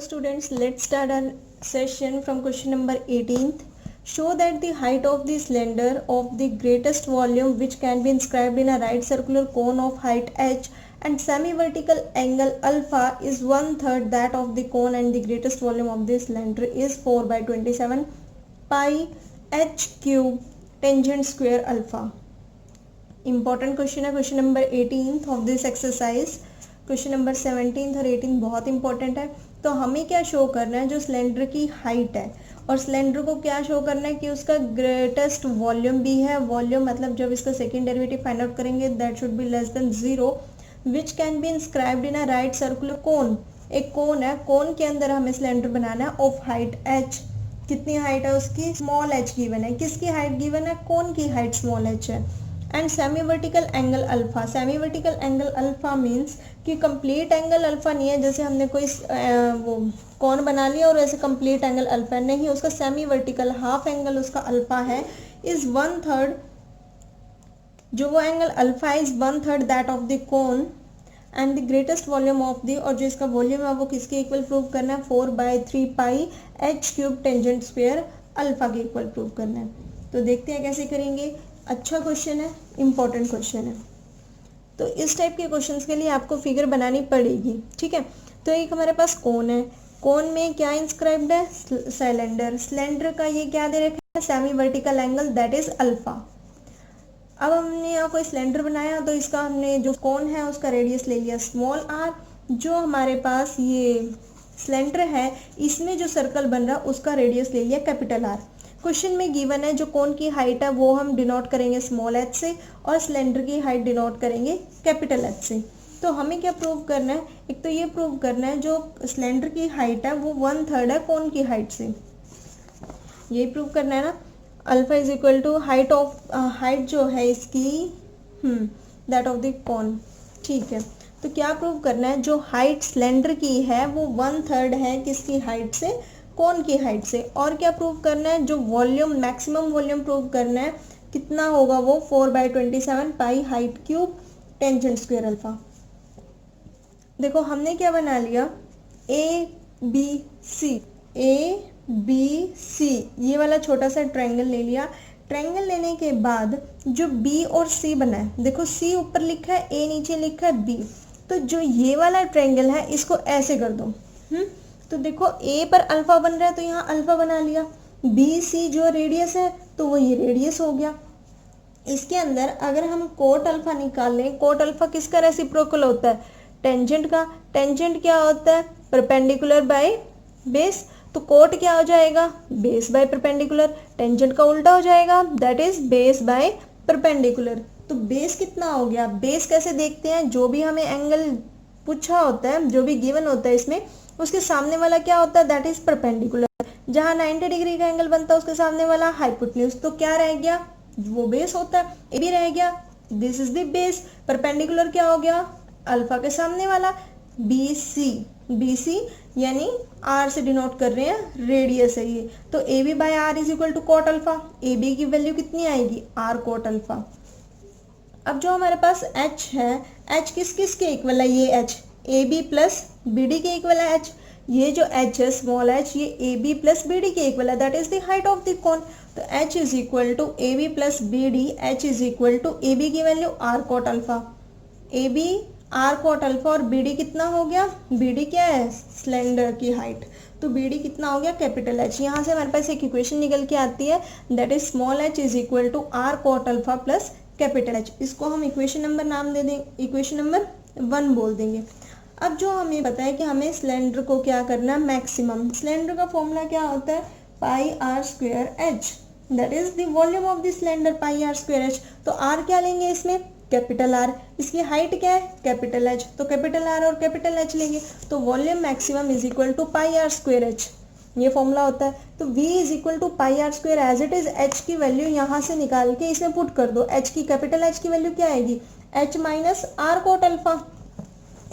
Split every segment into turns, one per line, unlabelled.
students, let's start our session from question number 18th. Show that the height of the cylinder of the greatest volume which can be inscribed in a right circular cone of height h and semi-vertical angle alpha is 1/3 that of the cone and the greatest volume of the cylinder is 4/27 pi h cube tangent square alpha. Important question है question number 18th of this exercise. Question number 17 और 18 बहुत important है. तो हमें क्या show करना है, जो सिलेंडर की हाइट है और सिलेंडर को क्या शो करना है कि उसका ग्रेटेस्ट वॉल्यूम भी है. वॉल्यूम मतलब जब इसका सेकेंड डेरिवेटिव फाइंड आउट करेंगे that should be less than 0 which can be inscribed in a right circular cone. एक कोन है, कोन के अंदर हमें सिलेंडर बनाना है ऑफ हाइट h. कितनी हाइट है उसकी, स्मॉल h गिवन है. किसकी हाइट गिवन है, कोन की हाइट स्मॉल h है. And semi vertical angle alpha. Semi vertical angle alpha means कि कंप्लीट एंगल अल्फा नहीं है, जैसे हमने कोई वो कौन बना लिया और ऐसे कंप्लीट एंगल अल्फा नहीं, उसका सेमी वर्टिकल हाफ एंगल उसका अल्फा है इज 1/3. जो वो एंगल अल्फा है is 1/3 that of the cone and the greatest volume of the, और जो इसका वॉल्यूम है वो किसके इक्वल प्रूव करना है, 4/3 pi h cube tangent square alpha के इक्वल प्रूव करना है. तो देखते हैं कैसे करेंगे. अच्छा क्वेश्चन है, इंपॉर्टेंट क्वेश्चन है. तो इस टाइप के क्वेश्चंस के लिए आपको फिगर बनानी पड़ेगी. ठीक है, तो एक हमारे पास कोन है, कोन में क्या इंस्क्राइब्ड है, सिलेंडर. सिलेंडर का ये क्या दे रखा है, semi vertical angle that is alpha. अब हमने यहाँ कोई सिलेंडर बनाया तो इसका हमने जो कोन है उसका रेडियस ले लिया स्मॉल r. जो हमारे पास ये सिलेंडर है इसमें जो सर्कल बन रहा है उसका रेडियस ले लिया कैपिटल R. क्वेश्चन में गिवन है जो कोन की हाइट है वो हम डिनोट करेंगे स्मॉल h से और सिलेंडर की हाइट डिनोट करेंगे कैपिटल H से. तो हमें क्या प्रूव करना है, एक तो ये प्रूव करना है जो सिलेंडर की हाइट है वो 1/3 है कोन की हाइट से. यही प्रूव करना है ना. Alpha is equal to height of height जो है इसकी दैट ऑफ द कोन. ठीक है, तो क्या प्रूव करना है, जो हाइट सिलेंडर की है वो 1/3 है किसकी हाइट से, कोन की हाइट से. और क्या प्रूव करना है, जो वॉल्यूम मैक्सिमम वॉल्यूम प्रूव करना है कितना होगा वो 4/27 pi height cube tangent square alpha. देखो हमने क्या बना लिया, ए बी सी ये वाला छोटा सा ट्रायंगल ले लिया. ट्रायंगल लेने के बाद जो बी और सी बना है, देखो सी ऊपर लिखा है, ए नीचे लिखा है बी. तो जो ये वाला ट्रायंगल है इसको ऐसे कर दो. तो देखो ए पर अल्फा बन रहा है तो यहाँ अल्फा बना लिया. बी सी जो रेडियस है तो वो ये रेडियस हो गया. इसके अंदर अगर हम कोट अल्फा निकाल लें, कोट अल्फा किसका रेसिप्रोकल होता है, टेंजेंट का. टेंजेंट क्या होता है, परपेंडिकुलर बाय बेस. तो कोट क्या हो जाएगा, बेस बाय परपेंडिकुलर. टेंजेंट का उल्टा हो जाएगा that is base by perpendicular. तो बेस कितना हो गया, बेस कैसे देखते हैं, जो भी हमें एंगल पूछा होता है, जो भी गिवन होता है इसमें उसके सामने वाला क्या होता है दैट इज परपेंडिकुलर. जहां 90 डिग्री का एंगल बनता है उसके सामने वाला हाइपोटेन्यूज. तो क्या रह गया, वो बेस होता है. ए भी रह गया, this is the base. Perpendicular क्या हो गया, अल्फा के सामने वाला. बी सी यानी आर से डिनोट कर रहे हैं, रेडियस है ये. तो A B by R is equal to cot alpha. A B की वैल्यू कितनी आएगी, आर कॉट अल्फा. अब जो हमारे पास एच है, एच किस किस के इक्वल है, ये h a b plus b d के इक्वल है एच. ये जो एच है स्मॉल एच ये a b plus b d के इक्वल है that is the height of the cone. तो h is equal to a b plus b d. H is equal to a B की value r cot alpha, ए b r cot alpha और b d कितना हो गया, B D क्या है cylinder की height. तो बी डी कितना हो गया कैपिटल एच. यहाँ से हमारे पास एक इक्वेशन निकल के आती है that is small H is equal to R cot alpha plus capital H. इसको हम इक्वेशन नंबर नाम दे देंगे, इक्वेशन नंबर 1 बोल देंगे. अब जो हमें पता है कि हमें सिलेंडर को क्या करना है, मैक्सिमम. सिलेंडर का फॉर्मूला क्या होता है, pi r square h that is the volume of the cylinder pi r square h. तो आर क्या लेंगे इसमें, कैपिटल आर. इसकी हाइट क्या है, कैपिटल एच. तो कैपिटल आर और कैपिटल एच लेंगे. तो volume maximum is equal to pi r square h, ये फॉर्मूला होता है. तो v is equal to pi r square as it is. H की वैल्यू यहाँ से निकाल के इसमें पुट कर दो. एच की कैपिटल एच की वैल्यू क्या आएगी, H minus R code alpha.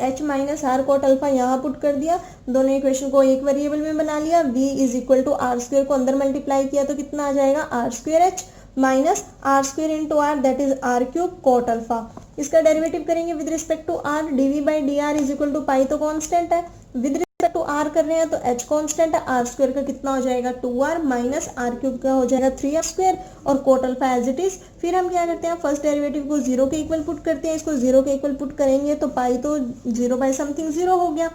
H minus R code alpha यहाँ पुट कर दिया. दोनों इक्वेशन को एक वेरिएबल में बना लिया. v is equal to r square को अंदर मल्टीप्लाई किया तो कितना आ जाएगा, r square h minus r square into r that is r cube cot alpha. इसका डेरिवेटिव करेंगे with respect to r. D v by d r is equal to pi तो कॉन्स्टेंट है, विद रिस्पेक्ट टू आर कर रहे हैं तो H constant है, are square का कितना हो जाएगा 2r माइनस आर क्यूब का हो जाएगा 3r स्क्वायर और cot alpha as it is. फिर हम क्या करते हैं फर्स्ट डेरिवेटिव को 0 के इक्वल पुट करते हैं, इसको 0 के इक्वल पुट करेंगे तो पाई तो 0 बाई समथिंग 0 हो गया।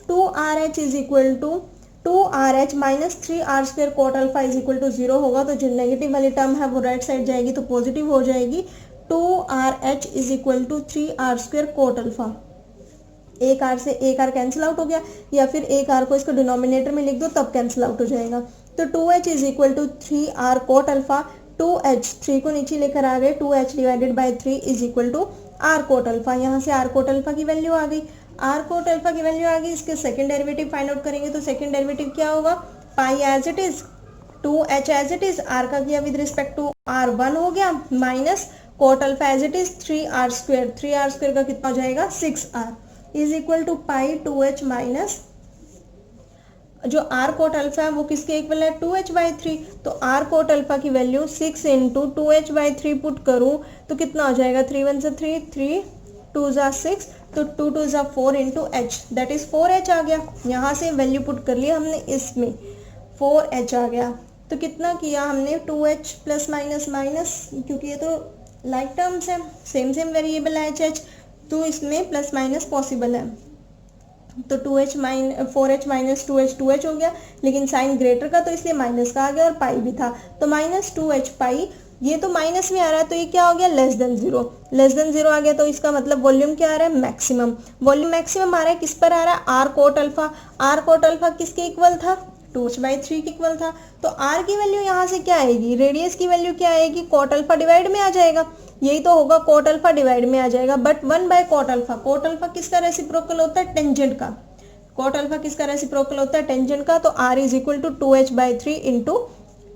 2rh is equal to 2rh minus 3r square cot alpha is equal to 0 होगा, तो जो नेगेटिव वाली टर्म है वो राइट साइड जाएगी तो पॉजिटिव हो जाएगी। 2rh is equal to 3r square cot alpha, एक आर से एक आर कैंसिल आउट हो गया, या फिर एक आर को इसको डिनोमिनेटर में लिख दो तब कैंसिल आउट हो जाएगा। तो 2h is equal to 3r cot alpha, 2h 3 को नीचे लेकर आ गए, 2h divided by 3 is equal to r coat alpha. यहाँ से r कोट अल्फा की वैल्यू आ गई, r कोट अल्फा की वैल्यू आ गई। इसके सेकंड डेरिवेटिव फाइंड आउट करेंगे तो सेकंड डेरिवेटिव क्या होगा, pi as it is, 2h as it is, r का किया विद रिस्पेक्ट टू r 1 हो गया, minus cot alpha as it is 3r square, 3r square का कितना हो जाएगा 6r is equal to pi 2h minus जो r कोट अल्फा है वो किसके इक्वल है 2h बाई 3, तो r कोट अल्फा की value 6 into 2h by 3 put करूँ तो कितना हो जाएगा 3 1 से 3, 3 2 जा 6, तो 2 2 जा 4 into H that is 4h आ गया। यहाँ से वैल्यू पुट कर लिया हमने, इसमें 4h आ गया। तो कितना किया हमने 2h प्लस माइनस माइनस, क्योंकि ये तो लाइक टर्म्स है, सेम सेम वेरिएबल है एच, तो इसमें प्लस माइनस पॉसिबल है। तो 4h माइनस 2h हो गया, लेकिन साइन ग्रेटर का तो इसलिए माइनस का आ गया और पाई भी था, तो माइनस 2h पाई, ये तो माइनस में आ रहा है तो ये क्या हो गया लेस देन 0, लेस देन 0 आ गया, तो इसका मतलब वॉल्यूम क्या आ रहा है मैक्सिमम, वॉल्यूम मैक्सिमम आ रहा है किस पर आ रहा है r coat alpha, r coat alpha किसके इक्वल था 2h बाई 3 के इक्वल था, तो r की वैल्यू यहाँ से क्या आएगी, रेडियस की वैल्यू क्या आएगी कोट अल्फा डिवाइड में आ जाएगा, यही तो होगा कोट अल्फा डिवाइड में आ जाएगा, but 1 by cot alpha, cot alpha किसका रेसिप्रोकल होता है टेंजेंट का, कोट अल्फा किसका रेसिप्रोकल होता है टेंजेंट का, तो r is equal to 2h by 3 into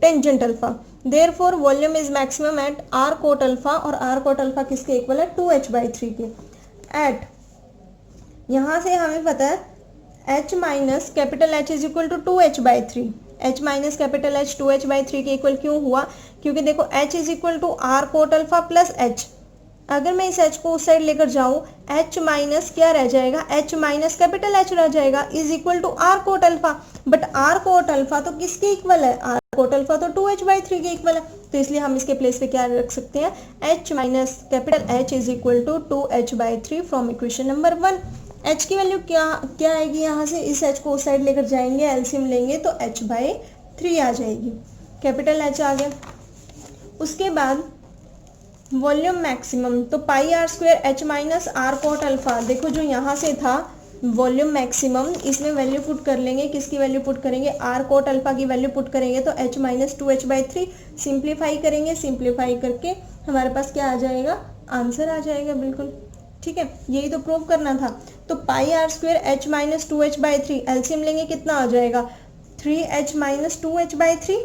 tangent alpha, therefore volume is maximum at r coat alpha, और r कोट अल्फा किसके इक्वल है 2h बाई 3 के, एट यहाँ से हमें पता है h minus capital H is equal to 2h by 3, h minus capital H 2h by 3 के इक्वल क्यों हुआ, क्योंकि देखो h is equal to r coat alpha plus h, अगर मैं इस h को उस साइड लेकर जाऊं h माइनस क्या रह जाएगा, h माइनस कैपिटल H रह जाएगा is equal to r coat alpha, but r coat alpha तो किसके इक्वल है, r कोट अल्फा तो 2h बाई 3 के इक्वल है, तो इसलिए हम इसके प्लेस पे क्या रख सकते हैं h minus capital H is equal to 2h by 3 from equation number 1। h की वैल्यू क्या आएगी, यहाँ से इस h को उस साइड लेकर जाएंगे, एलसीएम लेंगे तो h बाई 3 आ जाएगी, कैपिटल H आ गया। उसके बाद वॉल्यूम मैक्सिमम, तो pi r square h minus R code alpha, देखो जो यहाँ से था वॉल्यूम मैक्सिमम, इसमें वैल्यू पुट कर लेंगे, किसकी वैल्यू पुट करेंगे आर कोट अल्फा की वैल्यू पुट करेंगे, तो h minus 2h by 3 simplify करेंगे, सिंप्लीफाई करके हमारे पास क्या आ जाएगा आंसर आ जाएगा, बिल्कुल ठीक है, यही तो प्रूव करना था। तो pi r square h minus 2h by 3 LCM लेंगे कितना आ जाएगा 3h माइनस 2h बाई 3,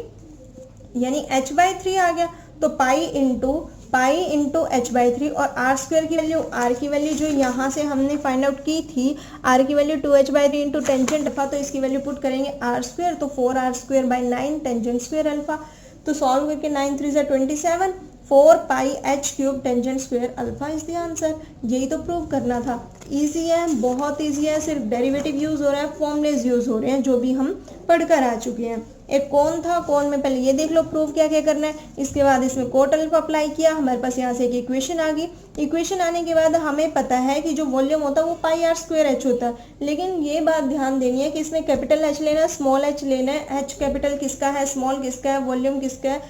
यानी h बाई 3 आ गया, तो पाई इंटू एच बाई 3, और आर स्क्वायर की वैल्यू, आर की वैल्यू जो यहाँ से हमने फाइंड आउट की थी, आर की value 2h by 3 into tangent alpha, तो इसकी वैल्यू पुट करेंगे आर स्क्वायर, तो 4r square by 9 tangent square alpha, तो सॉल्व करके 9 3 जा 27, 4 पाई h cube tangent square alpha is the answer, यही तो प्रूव करना था। इजी है, बहुत इजी है, सिर्फ डेरिवेटिव यूज हो रहा है, फॉर्मूलेज यूज हो रहे हैं जो भी हम पढ़कर आ चुके हैं। एक कौन था, कौन में पहले ये देख लो प्रूव क्या क्या करना है, इसके बाद इसमें कोट अल्फा अप्लाई किया, हमारे पास यहाँ से एक इक्वेशन आ गई, इक्वेशन आने के बाद हमें पता है कि जो वॉल्यूम होता है वो पाई आर स्क्वायर एच होता है, लेकिन ये बात ध्यान देनी है कि इसमें कैपिटल एच लेना है, स्मॉल एच लेना है, एच कैपिटल किसका है, स्मॉल किसका है, वॉल्यूम किसका है,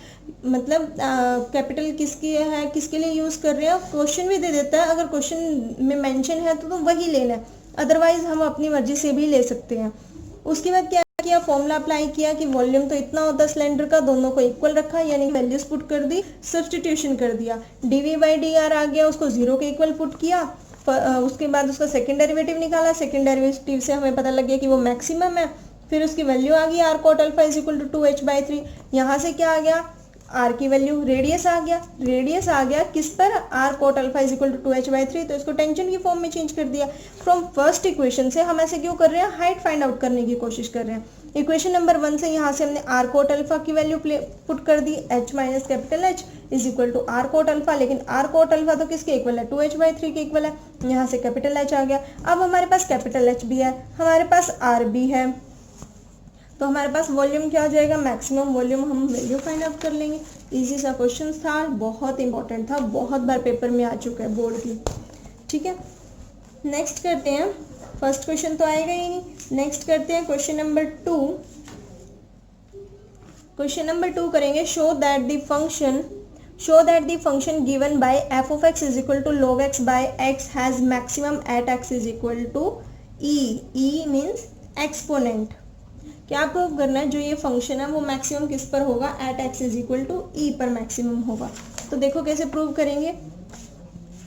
मतलब कैपिटल किसकी है, किसके लिए यूज कर रहे हैं, क्वेश्चन भी दे देता है, अगर क्वेश्चन में मेंशन है तो वही लेना है, अदरवाइज हम अपनी मर्जी से भी ले सकते हैं। उसके बाद क्या किया, फॉर्मूला अप्लाई किया कि वॉल्यूम तो इतना होता है सिलेंडर का, दोनों को इक्वल रखा, यानी वैल्यूज पुट कर दी, सब्स्टिट्यूशन कर दिया, dv बाई डी आर आ गया, उसको 0 के इक्वल पुट किया, उसके बाद उसका सेकंड डेरिवेटिव निकाला, सेकंड डेरिवेटिव से हमें पता लग गया कि वो मैक्सिमम है, फिर उसकी वैल्यू आ गई r coat alpha is equal to 2h by 3, यहाँ से क्या आ गया आर की वैल्यू, रेडियस आ गया किस पर, r coat alpha is equal to 2h by 3, तो इसको टेंशन की फॉर्म में चेंज कर दिया। फ्रॉम फर्स्ट इक्वेशन से हम ऐसे क्यों कर रहे हैं, हाइट फाइंड आउट करने की कोशिश कर रहे हैं। इक्वेशन नंबर 1 से यहाँ से हमने आर कोट अल्फा की वैल्यू पुट कर दी, h minus capital H is equal to r coat alpha, लेकिन आर कोट अल्फा तो किसके इक्वल है, 2h/3 के इक्वल है। यहाँ से कैपिटल एच आ गया। अब हमारे पास कैपिटल एच भी है, हमारे पास आर भी है, तो हमारे पास वॉल्यूम क्या हो जाएगा, मैक्सिमम वॉल्यूम हम वैल्यू फाइंड आउट कर लेंगे। इजी सा क्वेश्चन था, बहुत इंपॉर्टेंट था, बहुत बार पेपर में आ चुका है बोर्ड की। ठीक है, नेक्स्ट करते हैं। फर्स्ट क्वेश्चन तो आएगा ही नहीं, नेक्स्ट करते हैं क्वेश्चन नंबर 2। क्वेश्चन नंबर 2 करेंगे, show that the function given by f of x is equal to log x by x has maximum at x is equal to e means exponent. क्या prove करना है, जो ये function है वो maximum किस पर होगा, at x is equal to e पर मैक्सिमम होगा। तो देखो कैसे प्रूव करेंगे।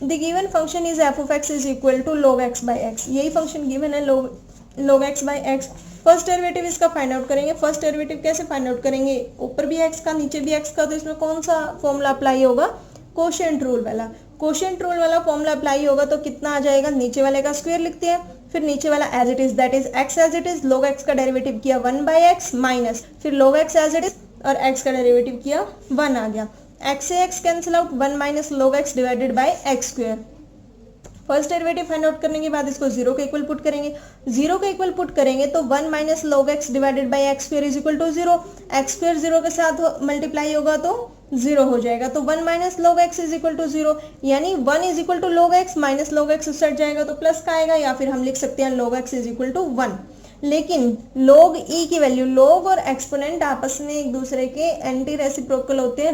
The given function is f of x is equal to log x by x, यही फंक्शन गिवन है log x by x. First derivative इसका फाइंड आउट करेंगे। फर्स्ट डेरिवेटिव कैसे फाइंड आउट करेंगे, ऊपर भी x का नीचे भी x का, तो इसमें कौन सा फॉर्मूला अप्लाई होगा, कोशेंट रूल वाला। कोशेंट रूल वाला फॉर्मूला अप्लाई होगा तो कितना आ जाएगा, नीचे वाले का स्क्वायर लिखते हैं, फिर नीचे वाला as it is, that is x as it is, log x का डेरिवेटिव किया 1/x माइनस, फिर log x as it is और x का डेरिवेटिव किया 1 आ गया। x से x cancel out, 1 minus log x divided by x square. First derivative find out करने के बाद इसको जीरो के इक्वल पुट करेंगे। जीरो के इक्वल पुट करेंगे तो 1 minus log x divided by x square is equal to 0। X square 0 के साथ मल्टीप्लाई होगा तो 0 हो जाएगा, तो 1 minus log x is equal to 0, यानी 1 is equal to log x minus log x उस जाएगा तो प्लस का आएगा, या फिर हम लिख सकते हैं log x is equal to 1। लेकिन log e की वैल्यू, log और एक्सपोनेंट आपस में एक दूसरे के एंटी रेसिप्रोकल होते हैं,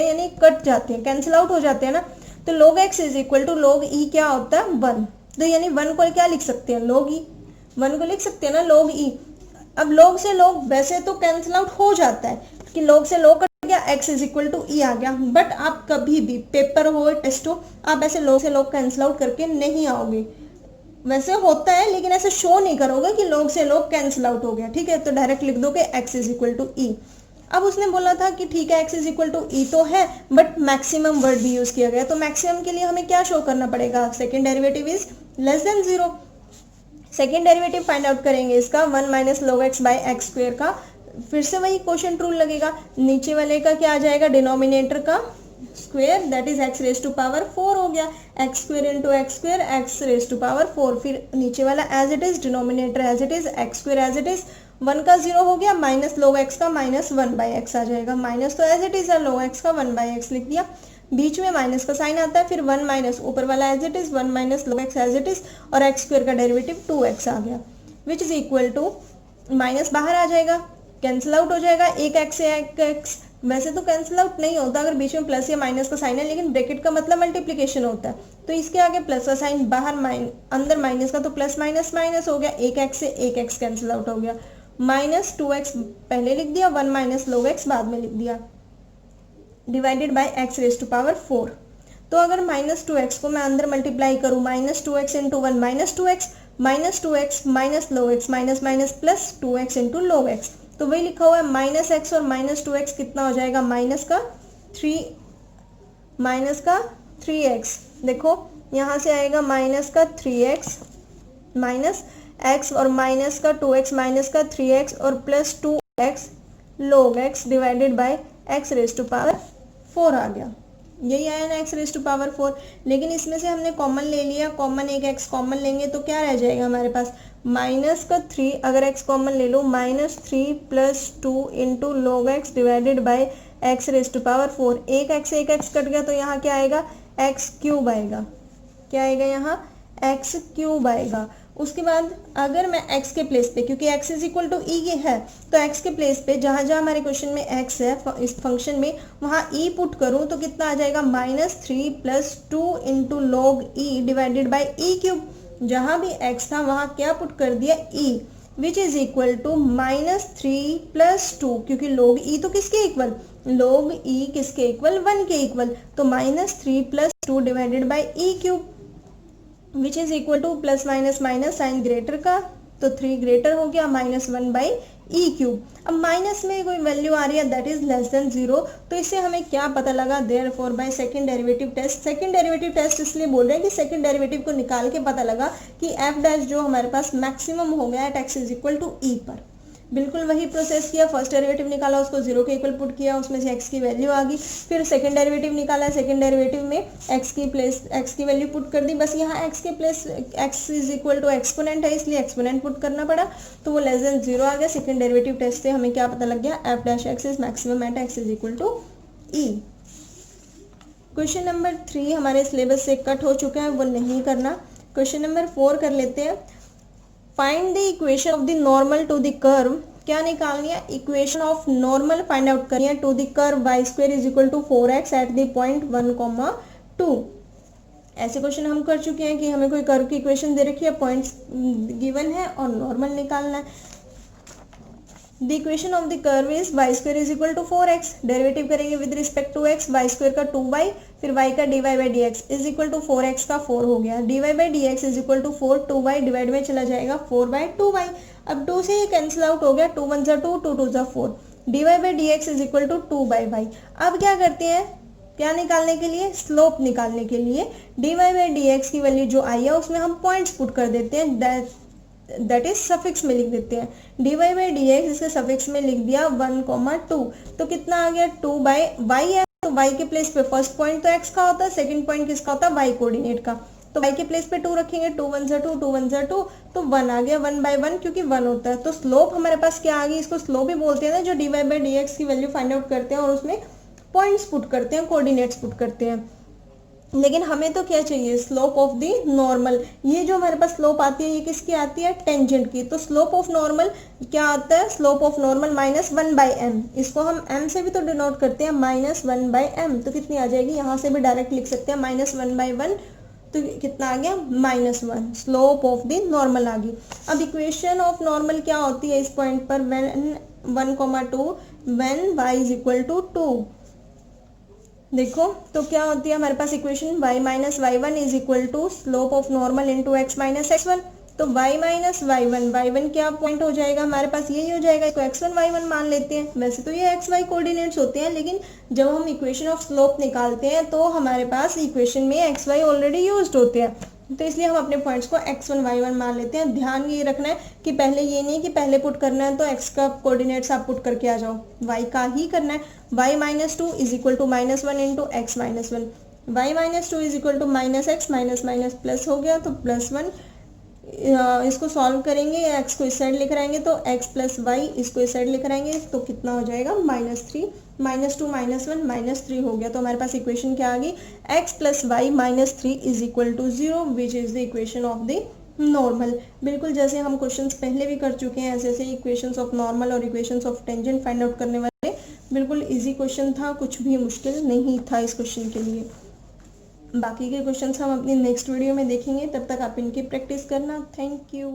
यानी कट जाते हैं, कैंसिल आउट हो जाते हैं ना। तो log x is equal to log e क्या होता है, 1। तो यानी 1 को क्या लिख सकते हैं, log e, 1 को लिख सकते हैं ना log e। अब log से log वैसे तो कैंसिल आउट हो जाता है कि log से log कट गया, x is equal to e आ गया, बट आप कभी भी पेपर हो टेस्ट हो, आप ऐसे log से log कैंसिल आउट करके नहीं आओगे। वैसे होता है लेकिन ऐसे शो नहीं करोगे कि log से log कैंसिल आउट हो गया, ठीक है। तो डायरेक्ट लिख दोगे x is equal to e। अब उसने बोला था कि ठीक है x is equal to e तो है, बट मैक्सिमम वर्ड भी यूज किया गया, तो मैक्सिमम के लिए हमें क्या शो करना पड़ेगा, second derivative is less than 0। Second derivative find out करेंगे इसका 1 minus log x by x square का, फिर से वही क्वोशिएंट रूल लगेगा। नीचे वाले का क्या आ जाएगा, डिनोमिनेटर का square, that is x raise to power 4 हो गया, x square into x square, x raise to power 4, फिर नीचे वाला as it is, denominator as it is, x square as it is, 1 का 0 हो गया, माइनस log x का minus 1/x आ जाएगा, माइनस तो एज इट इज है, log x का 1/x लिख दिया, बीच में माइनस का साइन आता है, फिर 1 माइनस ऊपर वाला as it is, 1 minus log x as it is, और एक्स स्क्वायर का डेरिवेटिव 2x आ गया, which is equal to, minus बाहर आ जाएगा, कैंसिल आउट हो जाएगा, एक x से एक x, वैसे तो कैंसिल आउट नहीं होता अगर बीच में प्लस या माइनस का साइन है, लेकिन ब्रैकेट का मतलब मल्टीप्लिकेशन होता है, तो इसके आगे प्लस का साइन, बाहर अंदर माइनस का, तो प्लस माइनस माइनस हो गया, एक x से एक x कैंसिल आउट हो गया, माइनस 2x पहले लिख दिया, 1 माइनस log x बाद में लिख दिया, divided by x raise to power 4। तो अगर माइनस 2x को मैं अंदर मल्टीप्लाई करूँ, minus 2x into 1 minus 2x, minus 2x minus log x, minus minus plus 2x into log x, तो वही लिखा हुआ है माइनस x और माइनस 2x कितना हो जाएगा, माइनस का 3x। देखो यहाँ से आएगा माइनस का 3x माइनस x और माइनस का 2x माइनस का 3x और plus 2x log x divided by x raise to power 4 आ गया, यही आया ना x रेज टू पावर 4। लेकिन इसमें से हमने कॉमन ले लिया, कॉमन एक x कॉमन लेंगे तो क्या रह जाएगा हमारे पास, माइनस का 3, अगर x कॉमन ले लो, minus 3 plus 2 into log x divided by x raise to power 4, एक x से एक x कट गया तो यहाँ क्या आएगा, x क्यूब आएगा, क्या आएगा यहाँ x क्यूब आएगा। उसके बाद अगर मैं x के प्लेस पे, क्योंकि x इज इक्वल टू ई है, तो x के प्लेस पे जहाँ जहाँ हमारे क्वेश्चन में x है इस फंक्शन में, वहाँ e पुट करूँ तो कितना आ जाएगा, minus 3 plus 2 into log e divided by e cube. जहाँ भी x था वहाँ क्या पुट कर दिया, e, which is equal to minus 3 plus 2, क्योंकि log e तो किसके इक्वल, log e किसके इक्वल, 1 के इक्वल, तो minus 3 plus 2 divided by e cube, which is equal to plus minus minus sign greater का, तो 3 ग्रेटर हो गया, माइनस 1 बाई ई क्यूब। अब माइनस में कोई वैल्यू आ रही है दैट इज लेस देन 0, तो इससे हमें क्या पता लगा, therefore by second derivative test. Second derivative test इसलिए बोल रहे हैं कि सेकंड डेरिवेटिव को निकाल के पता लगा कि एफ डैश जो हमारे पास मैक्सिमम हो गया at x is equal to e पर, बिल्कुल वही प्रोसेस किया, फर्स्ट डेरिवेटिव निकाला, उसको 0 के इक्वल पुट किया, उसमें से x की वैल्यू आ गई, फिर सेकंड डेरिवेटिव निकाला, सेकंड डेरिवेटिव में x की वैल्यू पुट कर दी। बस यहाँ x के place x is equal to exponent है, इसलिए एक्सपोनेंट पुट करना पड़ा, तो वो लेस देन 0 आ गया। सेकंड डेरिवेटिव टेस्ट से हमें क्या पता लग गया, f dash x is maximum at x is equal to e। Question number 3 हमारे सिलेबस से कट हो चुका है, वो नहीं करना। क्वेश्चन नंबर 4 कर लेते हैं। Find the equation of the normal to the curve. क्या निकालनी है, equation of normal find out करनी है to the curve y square is equal to 4x at the point 1,2। ऐसे क्वेश्चन हम कर चुके हैं कि हमें कोई कर्व की इक्वेशन दे रखी है, पॉइंट्स गिवन है और नॉर्मल निकालना है। The equation of the curve is y square is equal to 4x, derivative करेंगे with respect to x, y square का 2y, फिर y का dy by d x is equal to 4x का 4 हो गया, dy by d x is equal to 4, 2y divide में चला जाएगा 4 बाई 2y। अब 2 से ये कैंसिल आउट हो गया, 2 1 जा 2, 2 2 जा 4, dy by d x is equal to 2 by y। अब क्या करते हैं, क्या निकालने के लिए, स्लोप निकालने के लिए dy बाई डी एक्स की वैल्यू जो आई है उसमें हम पॉइंट्स पुट कर देते हैं, दैट इज सफिक्स में लिख देते हैं। dy बाई डी एक्स इसके सफिक्स में लिख दिया 1,2, तो कितना आ गया 2 बाई y है, तो y के प्लेस पे फर्स्ट पॉइंट तो x का होता है, सेकंड पॉइंट किसका होता है, y कोऑर्डिनेट का, तो y के प्लेस पे 2 रखेंगे, 2 1 जा 2, 2 1 जा 2, तो 1 आ गया, 1 बाई 1 क्योंकि 1 होता है। तो स्लोप हमारे पास क्या आ गई, इसको स्लोप ही बोलते हैं ना, जो dy बाई डी एक्स की वैल्यू फाइंड आउट करते हैं और उसमें पॉइंट्स पुट करते हैं, कोऑर्डिनेट्स पुट करते हैं। लेकिन हमें तो क्या चाहिए, स्लोप ऑफ द नॉर्मल। ये जो हमारे पास स्लोप आती है ये किसकी आती है, टेंजेंट की। तो स्लोप ऑफ नॉर्मल क्या आता है, slope of normal minus 1 by m, इसको हम m से भी तो डिनोट करते हैं, माइनस 1 बाई एम, तो कितनी आ जाएगी, यहाँ से भी डायरेक्ट लिख सकते हैं माइनस 1 बाई 1, तो कितना आ गया -1, स्लोप ऑफ द नॉर्मल आ गई। अब इक्वेशन ऑफ नॉर्मल क्या होती है इस पॉइंट पर, when 1,2 when y is equal to 2। देखो तो क्या होती है हमारे पास equation, y minus y one is equal to slope of normal into x minus x1। तो y माइनस वाई वन क्या पॉइंट हो जाएगा हमारे पास, यही हो जाएगा, इसको x1 y1 मान लेते हैं। वैसे तो ये x y कोऑर्डिनेट्स होते हैं, लेकिन जब हम इक्वेशन ऑफ स्लोप निकालते हैं तो हमारे पास इक्वेशन में x y ऑलरेडी यूज्ड होते हैं, तो इसलिए हम अपने पॉइंट्स को x1 y1 मान लेते हैं। ध्यान ये रखना है कि पहले ये नहीं कि पहले पुट करना है तो x का कोऑर्डिनेट्स आप पुट करके आ जाओ, y का ही करना है। y minus 2 is equal to -1 into x minus 1, y minus 2 is equal to minus x minus minus plus हो गया, तो +1। इसको सॉल्व करेंगे, x को इस साइड लेकर आएंगे तो x प्लस वाई, इसको इस साइड लेकर आएंगे तो कितना हो जाएगा -3, -2 -1 -3 हो गया। तो हमारे पास इक्वेशन क्या आ गई, x plus y -3 is equal to 0, which is the equation of the normal. बिल्कुल जैसे हम क्वेश्चंस पहले भी कर चुके हैं, ऐसे ऐसे इक्वेशंस ऑफ नॉर्मल और equations of tangent find out करने वाले, बिल्कुल इजी क्वेश्चन था, कुछ भी मुश्किल नहीं था इस क्वेश्चन के लिए। बाकी के क्वेश्चंस हम अपनी नेक्स्ट वीडियो में देखेंगे, तब तक आप इनकी प्रैक्टिस करना। Thank you.